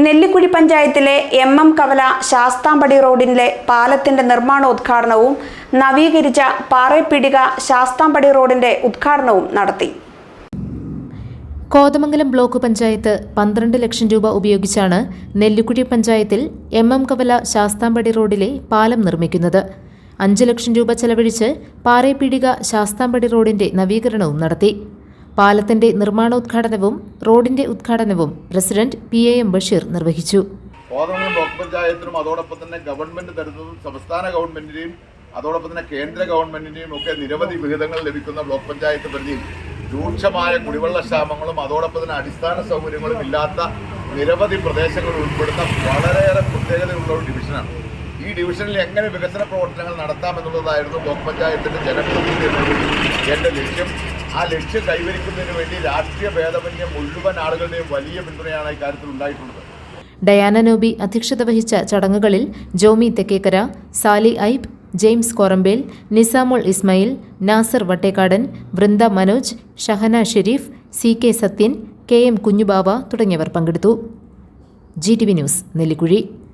നെല്ലിക്കുഴി പഞ്ചായത്തിലെ എം കവല ശാസ്താംപടി റോഡിലെ പാലത്തിന്റെ നിർമ്മാണോദ്ഘാടനവും നവീകരിച്ച പാറേപ്പീടിക ശാസ്താംപടി റോഡിന്റെ ഉദ്ഘാടനവും നടത്തി. കോതമംഗലം ബ്ലോക്ക് പഞ്ചായത്ത് 12 ലക്ഷം രൂപ ഉപയോഗിച്ചാണ് നെല്ലിക്കുഴി പഞ്ചായത്തിൽ എം കവല ശാസ്താംപടി റോഡിലെ പാലം നിർമ്മിക്കുന്നത്. 5 ലക്ഷം രൂപ ചെലവഴിച്ച് പാറേപ്പീടിക ശാസ്താംപടി റോഡിന്റെ നവീകരണവും നടത്തി. പാലത്തിന്റെ നിർമ്മാണോദ്ഘാടനവും റോഡിന്റെ ഉദ്ഘാടനവും പ്രസിഡന്റ് PAM ബഷീർ നിർവഹിച്ചു. കോതമംഗലം ബ്ലോക്ക് പഞ്ചായത്തിനും അതോടൊപ്പം തന്നെ ഗവൺമെന്റ് തരുന്നതും സംസ്ഥാന ഗവൺമെന്റിന്റെയും അതോടൊപ്പം തന്നെ കേന്ദ്ര ഗവൺമെന്റിന്റെയും ഒക്കെ നിരവധി വിഹിതങ്ങൾ ലഭിക്കുന്ന ബ്ലോക്ക് പഞ്ചായത്ത് പരിധിയിൽ രൂക്ഷമായ കുടിവെള്ളക്ഷാമങ്ങളും അതോടൊപ്പം തന്നെ അടിസ്ഥാന സൗകര്യങ്ങളും ഇല്ലാത്ത നിരവധി പ്രദേശങ്ങൾ ഉൾപ്പെടുന്ന വളരെയേറെ പ്രത്യേകതയുള്ള ഒരു ഡിവിഷനാണ്. ഈ ഡിവിഷനിൽ എങ്ങനെ വികസന പ്രവർത്തനങ്ങൾ നടത്താമെന്നുള്ളതായിരുന്നു ബ്ലോക്ക് പഞ്ചായത്തിന്റെ ജനപ്രതിനിധികളുടെ എൻ്റെ ലക്ഷ്യം. ആ ലക്ഷ്യം കൈവരിക്കുന്നതിന് വേണ്ടി രാഷ്ട്രീയ ഭേദമന്യേ മുഴുവൻ ആളുകളുടെയും വലിയ പിന്തുണയാണ് ഇക്കാര്യത്തിൽ ഉണ്ടായിട്ടുള്ളത്. ഡയാന നോബി അധ്യക്ഷത വഹിച്ച ചടങ്ങുകളിൽ ജോമി തെക്കേക്കര, സാലി ഐബ്, James Korambel, Nizamul Ismail, Nasar Vattekkadan, Vrinda Manoj, Shahana Sharif, CK Sathyan, KM Kunjubava തുടങ്ങിയവർ പങ്കെടുത്തു. GTV news, Nellikuzhi.